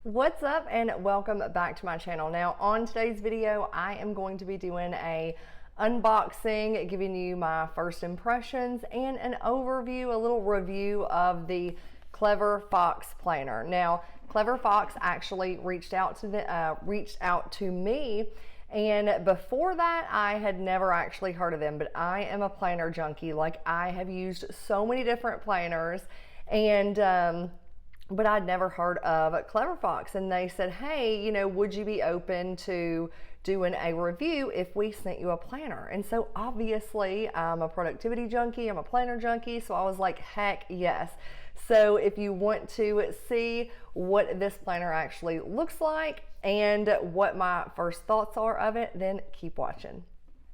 What's up and welcome back to my channel. Now on today's video, I am going to be doing a unboxing, giving you my first impressions and an overview, a little review of the Clever Fox planner. Now, Clever Fox actually reached out to me, and before that, I had never actually heard of them, but I am a planner junkie. Like, I have used so many different planners, and but I'd never heard of Clever Fox, and they said, hey, you know, would you be open to doing a review if we sent you a planner? And so obviously I'm a productivity junkie, I'm a planner junkie, so I was like, heck yes. So if you want to see what this planner actually looks like and what my first thoughts are of it, then keep watching.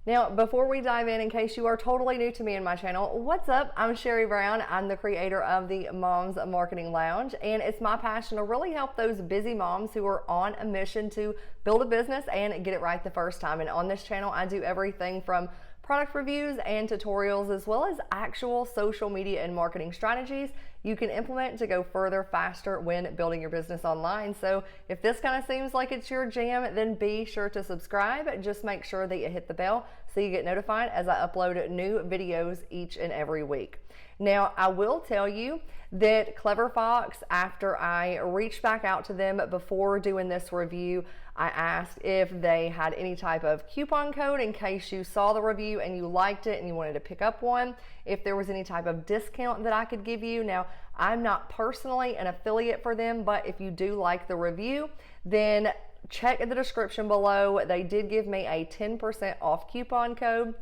Now, before we dive in case you are totally new to me and my channel, what's up? I'm Sherri Brown. I'm the creator of the Moms Marketing Lounge, and it's my passion to really help those busy moms who are on a mission to build a business and get it right the first time. And on this channel, I do everything from product reviews and tutorials, as well as actual social media and marketing strategies you can implement to go further, faster when building your business online. So if this kind of seems like it's your jam, then be sure to subscribe. Just make sure that you hit the bell so you get notified as I upload new videos each and every week. Now, I will tell you that Clever Fox, after I reached back out to them before doing this review, I asked if they had any type of coupon code in case you saw the review and you liked it and you wanted to pick up one, if there was any type of discount that I could give you. Now, I'm not personally an affiliate for them, but if you do like the review, then check the description below. They did give me a 10% off coupon code,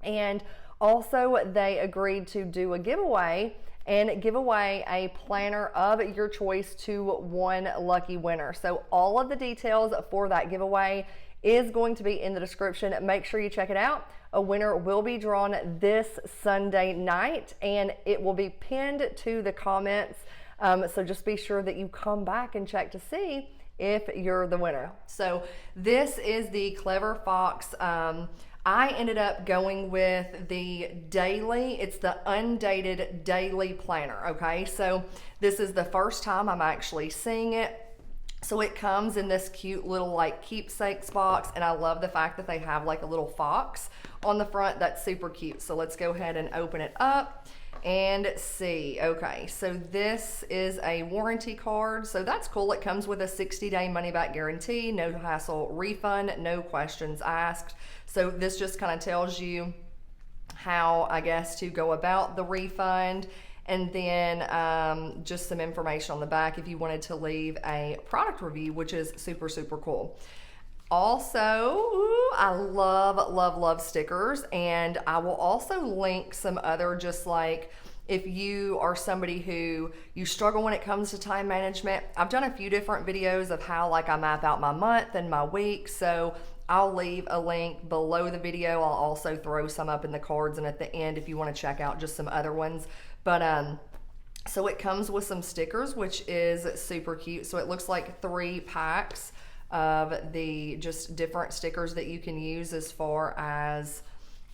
and also they agreed to do a giveaway and give away a planner of your choice to one lucky winner. So all of the details for that giveaway is going to be in the description. Make sure you check it out. A winner will be drawn this Sunday night, and it will be pinned to the comments. So just be sure that you come back and check to see if you're the winner. So this is the Clever Fox. I ended up going with the daily, it's the undated daily planner, okay? So this is the first time I'm actually seeing it. So it comes in this cute little like keepsakes box, and I love the fact that they have like a little fox on the front. That's super cute. So let's go ahead and open it up and see. Okay, so this is a warranty card, so that's cool. It comes with a 60-day money-back guarantee, no hassle refund, no questions asked. So this just kind of tells you how, I guess, to go about the refund, and then just some information on the back if you wanted to leave a product review, which is super, super cool. Also, I love stickers, and I will also link some other, just like if you are somebody who you struggle when it comes to time management. I've done a few different videos of how like I map out my month and my week, so I'll leave a link below the video. I'll also throw some up in the cards and at the end if you want to check out just some other ones. But so it comes with some stickers, which is super cute. So it looks like 3 packs of the just different stickers that you can use as far as,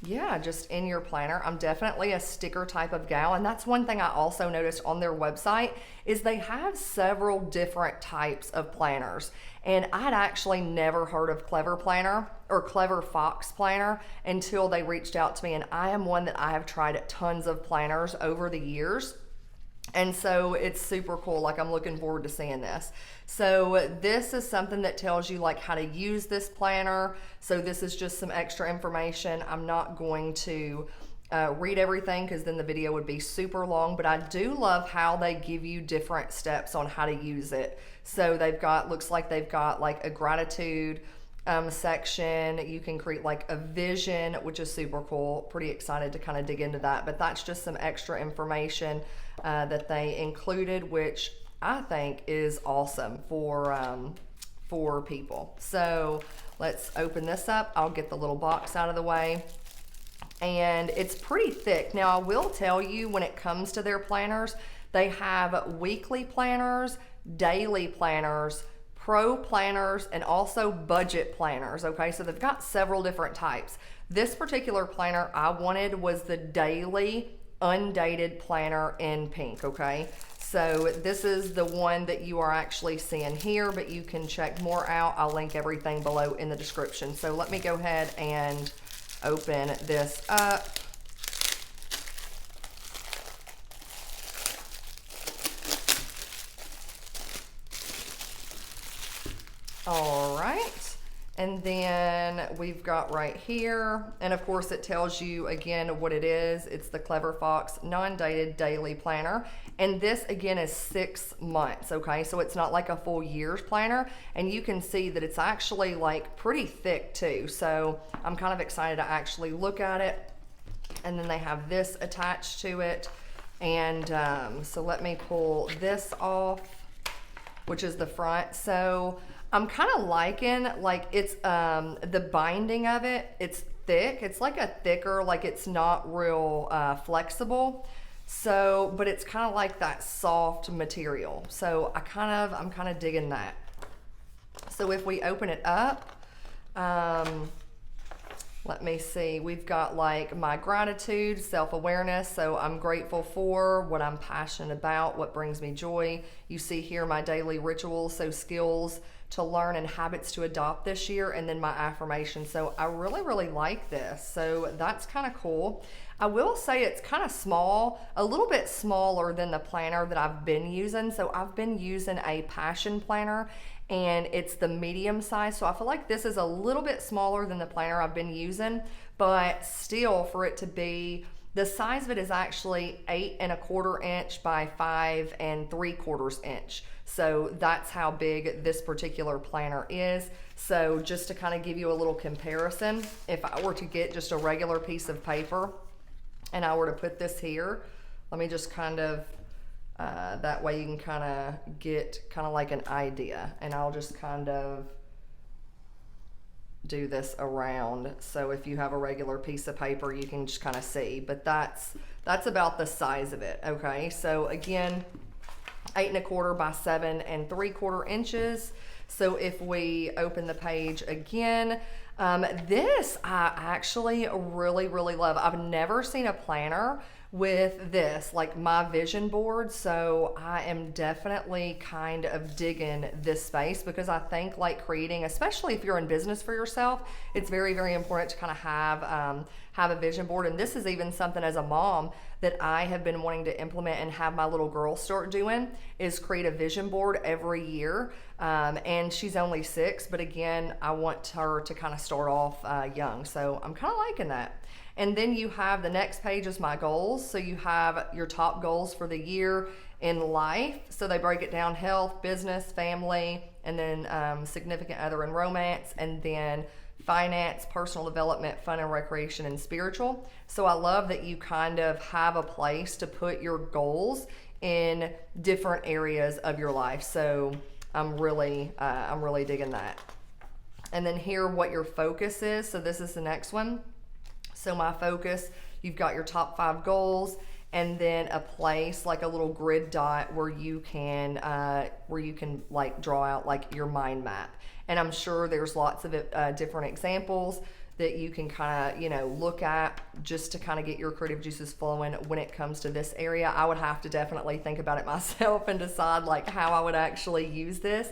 yeah, just in your planner. I'm definitely a sticker type of gal, and that's one thing I also noticed on their website is they have several different types of planners, and I'd actually never heard of Clever Planner or Clever Fox Planner until they reached out to me, and I am one that I have tried tons of planners over the years. And so it's super cool. Like, I'm looking forward to seeing this. So this is something that tells you like how to use this planner. So this is just some extra information. I'm not going to read everything because then the video would be super long, but I do love how they give you different steps on how to use it. So they've got, looks like they've got like a gratitude section. You can create like a vision, which is super cool. Pretty excited to kind of dig into that, but that's just some extra information that they included, which I think is awesome for people. So let's open this up. I'll get the little box out of the way, and it's pretty thick. Now I will tell you, when it comes to their planners, they have weekly planners, daily planners, pro planners, and also budget planners. Okay, so they've got several different types. This particular planner I wanted was the daily undated planner in pink. Okay, So this is the one that you are actually seeing here, but you can check more out. I'll link everything below in the description. So let me go ahead and open this up. All right. And then we've got right here, and of course it tells you again what it is. It's the Clever Fox Non-Dated Daily Planner. And this again is 6 months, okay? So it's not like a full year's planner. And you can see that it's actually like pretty thick too. So I'm kind of excited to actually look at it. And then they have this attached to it. And so let me pull this off, which is the front. So I'm kind of liking, like, it's the binding of it, it's thick. It's like a thicker, like it's not real flexible. So, but it's kind of like that soft material. So I'm kind of digging that. So if we open it up, let me see, we've got like my gratitude, self-awareness. So I'm grateful for what I'm passionate about, what brings me joy. You see here my daily rituals, so skills to learn and habits to adopt this year, and then my affirmation. So I really like this. So that's kind of cool. I will say it's kind of small, a little bit smaller than the planner that I've been using. So I've been using a passion planner, and it's the medium size. So I feel like this is a little bit smaller than the planner I've been using, but still, for it to be, the size of it is actually 8 1/4 inch by 5 3/4 inch. So that's how big this particular planner is. So just to kind of give you a little comparison, if I were to get just a regular piece of paper and I were to put this here, let me just kind of, that way you can kind of get kind of like an idea, and I'll just kind of do this around. So if you have a regular piece of paper, you can just kind of see, but that's about the size of it. Okay. So again, 8 1/4 by 7 3/4 inches. So if we open the page again, this I actually really love. I've never seen a planner with this, like my vision board. So I am definitely kind of digging this space, because I think like creating, especially if you're in business for yourself, it's very important to kind of have a vision board. And this is even something as a mom that I have been wanting to implement and have my little girl start doing, is create a vision board every year. And she's only 6, but again, I want her to kind of start off young. So I'm kind of liking that. And then you have the next page is my goals. So you have your top goals for the year in life. So they break it down: health, business, family, and then significant other and romance, and then finance, personal development, fun and recreation, and spiritual. So I love that you kind of have a place to put your goals in different areas of your life. So I'm really digging that. And then here, what your focus is. So this is the next one. So my focus, you've got your top 5 goals, and then a place, like a little grid dot where you can like draw out like your mind map. And I'm sure there's lots of different examples that you can kind of, look at just to kind of get your creative juices flowing when it comes to this area. I would have to definitely think about it myself and decide like how I would actually use this.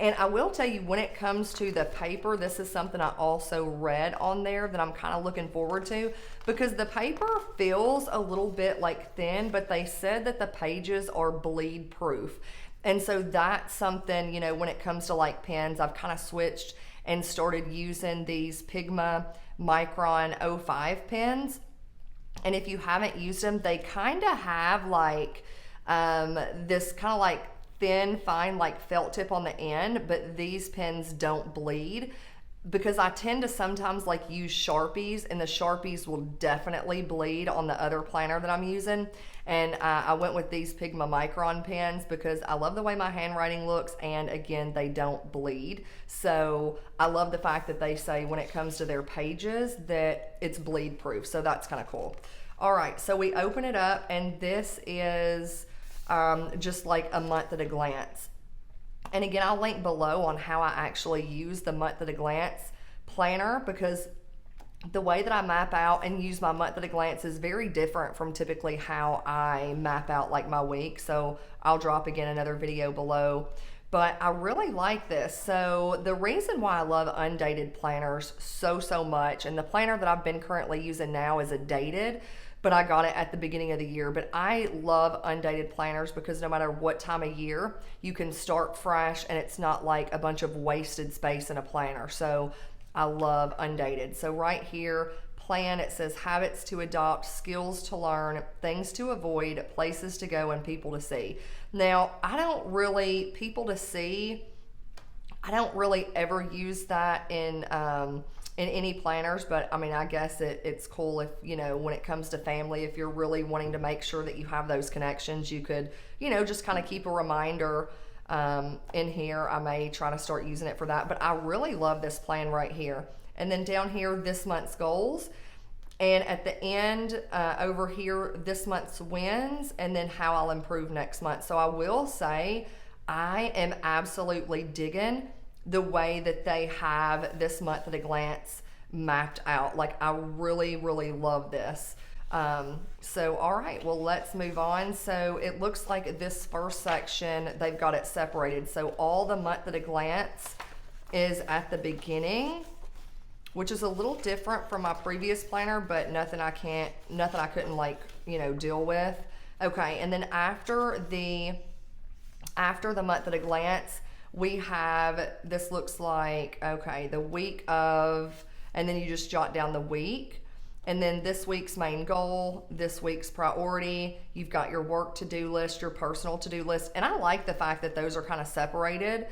And I will tell you, when it comes to the paper, this is something I also read on there that I'm kind of looking forward to, because the paper feels a little bit like thin, but they said that the pages are bleed proof. And so that's something, when it comes to like pens, I've kind of switched and started using these Pigma Micron 05 pens. And if you haven't used them, they kind of have like this kind of like thin, fine, like felt tip on the end, but these pens don't bleed, because I tend to sometimes like use Sharpies, and the Sharpies will definitely bleed on the other planner that I'm using. And I went with these Pigma Micron pens because I love the way my handwriting looks, and again, they don't bleed. So I love the fact that they say when it comes to their pages that it's bleed proof. So that's kind of cool. All right, so we open it up, and this is just like a month at a glance. And again, I'll link below on how I actually use the month at a glance planner, because the way that I map out and use my month at a glance is very different from typically how I map out like my week. So I'll drop again another video below. But I really like this. So the reason why I love undated planners so much, and the planner that I've been currently using now is a dated, but I got it at the beginning of the year. But I love undated planners because no matter what time of year, you can start fresh and it's not like a bunch of wasted space in a planner. So I love undated. So right here, plan, it says habits to adopt, skills to learn, things to avoid, places to go, and people to see. Now, people to see, I don't really ever use that in any planners, but I mean, I guess it's cool if, when it comes to family, if you're really wanting to make sure that you have those connections, you could, just kind of keep a reminder in here. I may try to start using it for that, but I really love this plan right here. And then down here, this month's goals. And at the end, over here, this month's wins, and then how I'll improve next month. So I will say, I am absolutely digging the way that they have this month at a glance mapped out. Like, I really love this. So, all right, well, let's move on. So it looks like this first section, they've got it separated. So all the month at a glance is at the beginning, which is a little different from my previous planner, but nothing I couldn't deal with. Okay, and then after the month at a glance, we have, this looks like, okay, the week of, and then you just jot down the week, and then this week's main goal, this week's priority, you've got your work to-do list, your personal to-do list, and I like the fact that those are kind of separated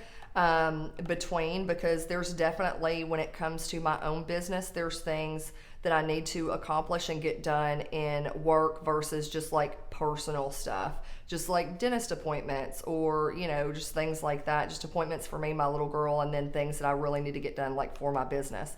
between, because there's definitely, when it comes to my own business, there's things that I need to accomplish and get done in work versus just like personal stuff, just like dentist appointments or, just things like that, just appointments for me, my little girl, and then things that I really need to get done like for my business.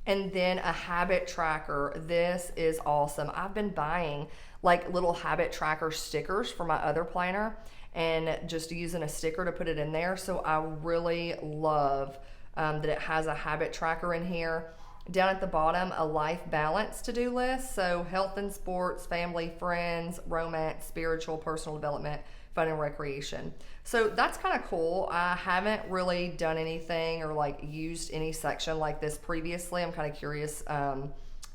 And then a habit tracker. This is awesome. I've been buying like little habit tracker stickers for my other planner and just using a sticker to put it in there. So I really love that it has a habit tracker in here. Down at the bottom, a life balance to-do list. So health and sports, family, friends, romance, spiritual, personal development, fun and recreation. So that's kind of cool. I haven't really done anything or like used any section like this previously. I'm kind of curious.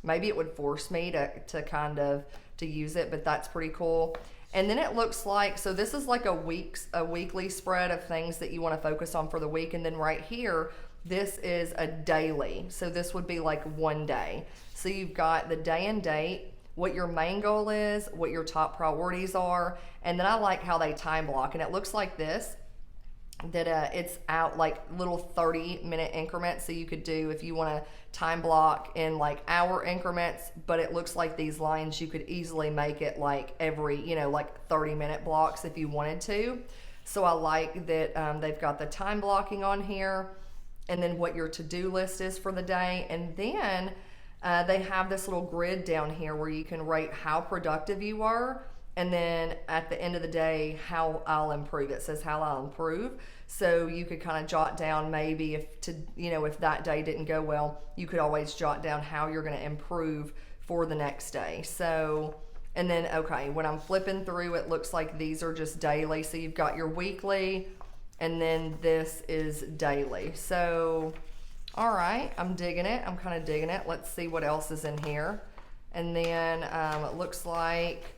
Maybe it would force me to use it, but that's pretty cool. And then it looks like, so this is like a weekly spread of things that you want to focus on for the week. And then right here, this is a daily. So this would be like one day. So you've got the day and date, what your main goal is, what your top priorities are. And then I like how they time block. And it looks like this, that it's out like little 30-minute increments. So you could do, if you want to time block in like hour increments, but it looks like these lines, you could easily make it like every, like 30-minute blocks if you wanted to. So I like that they've got the time blocking on here, and then what your to-do list is for the day. And then they have this little grid down here where you can rate how productive you were. And then at the end of the day, how I'll improve. It says how I'll improve. So you could kind of jot down maybe if that day didn't go well, you could always jot down how you're going to improve for the next day. So, and then, okay, when I'm flipping through, it looks like these are just daily. So you've got your weekly, and then this is daily. So, all right, I'm digging it. I'm kind of digging it. Let's see what else is in here. And then it looks like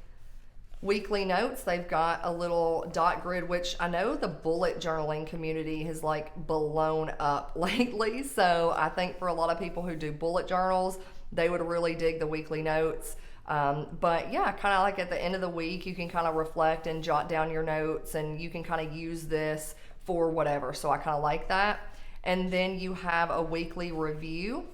weekly notes. They've got a little dot grid, which I know the bullet journaling community has like blown up lately. So I think for a lot of people who do bullet journals, they would really dig the weekly notes. But yeah, kind of like at the end of the week, you can kind of reflect and jot down your notes, and you can kind of use this for whatever. So I kind of like that. And then you have a weekly review.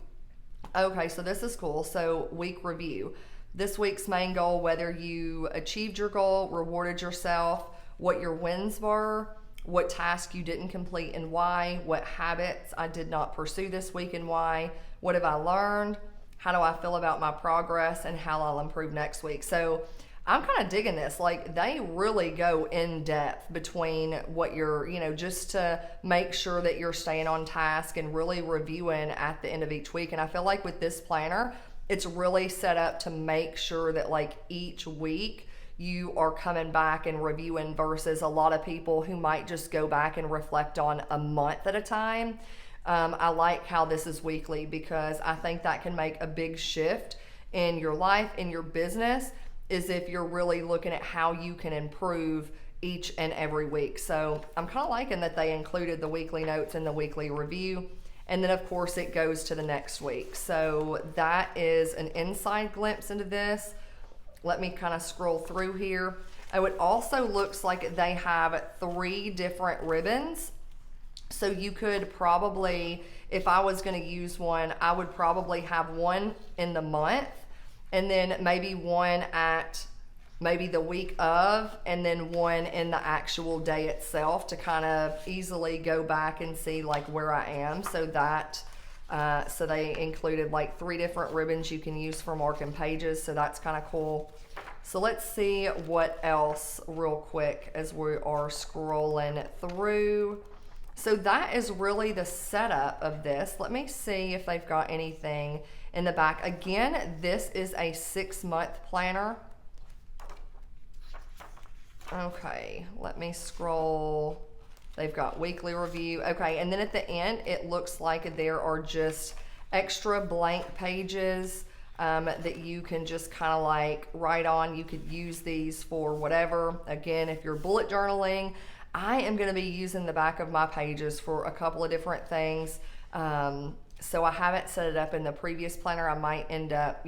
Okay, so this is cool. So week review. This week's main goal, whether you achieved your goal, rewarded yourself, what your wins were, what task you didn't complete and why, what habits I did not pursue this week and why, what have I learned, how do I feel about my progress, and how I'll improve next week. So I'm kind of digging this. Like, they really go in depth between what you're, just to make sure that you're staying on task and really reviewing at the end of each week. And I feel like with this planner, it's really set up to make sure that like each week you are coming back and reviewing, versus a lot of people who might just go back and reflect on a month at a time. I like how this is weekly, because I think that can make a big shift in your life, in your business, is if you're really looking at how you can improve each and every week. So I'm kind of liking that they included the weekly notes and the weekly review. And then of course it goes to the next week. So that is an inside glimpse into this. Let me kind of scroll through here. Oh, it also looks like they have 3 different ribbons. So you could probably, if I was going to use one, I would probably have one in the month, and then maybe one at maybe the week of, and then one in the actual day itself, to kind of easily go back and see like where I am. So that, so they included like 3 different ribbons you can use for marking pages. So that's kind of cool. So let's see what else real quick as we are scrolling through. So that is really the setup of this. Let me see if they've got anything in the back. Again, this is a 6-month planner. Okay, let me scroll. They've got weekly review. Okay, and then at the end, it looks like there are just extra blank pages that you can just kind of like write on. You could use these for whatever. Again, if you're bullet journaling, I am going to be using the back of my pages for a couple of different things. So I haven't set it up in the previous planner. I might end up,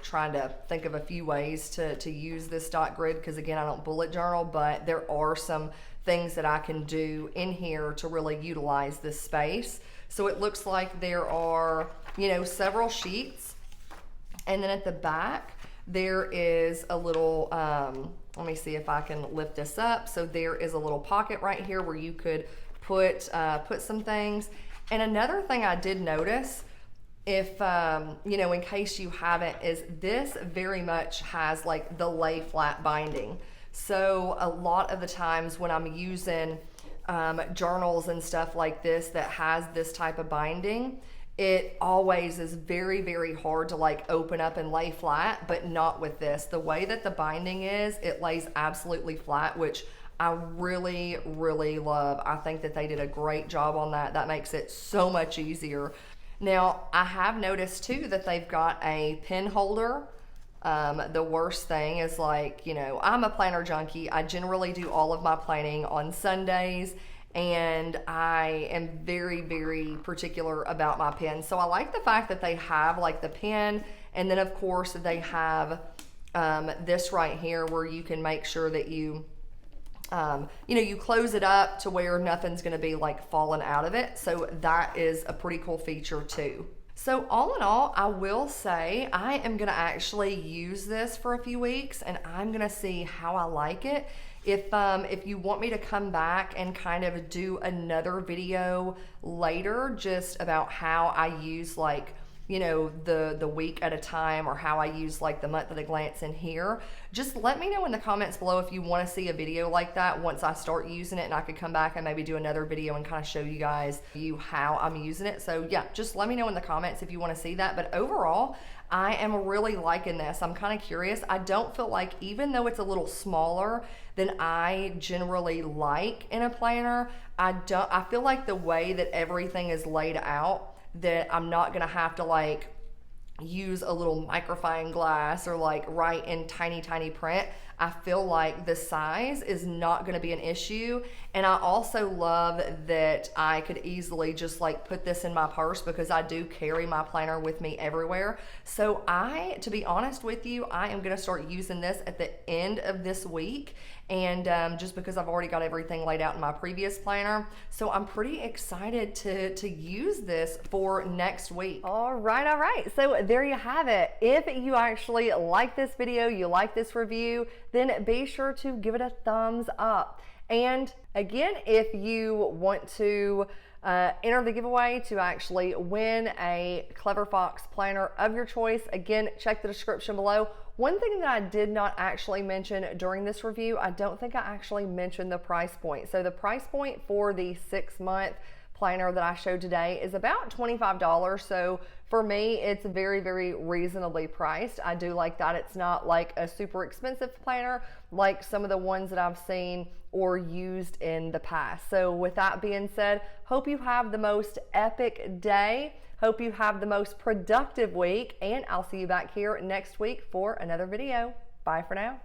trying to think of a few ways to use this dot grid, because again, I don't bullet journal, but there are some things that I can do in here to really utilize this space. So it looks like there are, several sheets. And then at the back, there is a little, let me see if I can lift this up. So there is a little pocket right here where you could put some things. And another thing I did notice, if, in case you haven't, is this very much has like the lay flat binding. So a lot of the times when I'm using journals and stuff like this that has this type of binding, it always is very, very hard to like open up and lay flat, but not with this. The way that the binding is, it lays absolutely flat, which I really, really love. I think that they did a great job on that. That makes it so much easier. Now, I have noticed too that they've got a pen holder. The worst thing is like, I'm a planner junkie. I generally do all of my planning on Sundays, and I am very, very particular about my pen. So I like the fact that they have like the pen, and then of course they have this right here where you can make sure that you you close it up to where nothing's going to be like falling out of it. So that is a pretty cool feature too. So all in all, I will say I am going to actually use this for a few weeks, and I'm going to see how I like it. If you want me to come back and kind of do another video later just about how I use like, the week at a time, or how I use like the month at a glance in here, just let me know in the comments below if you want to see a video like that once I start using it, and I could come back and maybe do another video and kind of show you guys how I'm using it. So yeah, just let me know in the comments if you want to see that. But overall, I am really liking this. I'm kind of curious. I don't feel like, even though it's a little smaller than I generally like in a planner, I feel like the way that everything is laid out, that I'm not gonna have to like use a little magnifying glass or like write in tiny print. I feel like the size is not going to be an issue. And I also love that I could easily just like put this in my purse, because I do carry my planner with me everywhere. So to be honest with you, I am going to start using this at the end of this week. And just because I've already got everything laid out in my previous planner. So I'm pretty excited to use this for next week. All right. So there you have it. If you actually like this video, you like this review, then be sure to give it a thumbs up. And again, if you want to enter the giveaway to actually win a Clever Fox planner of your choice, again, check the description below. One thing that I did not actually mention during this review, I don't think I actually mentioned the price point. So the price point for the 6-month planner that I showed today is about $25. So for me, it's very, very reasonably priced. I do like that it's not like a super expensive planner like some of the ones that I've seen or used in the past. So with that being said, hope you have the most epic day. Hope you have the most productive week, and I'll see you back here next week for another video. Bye for now.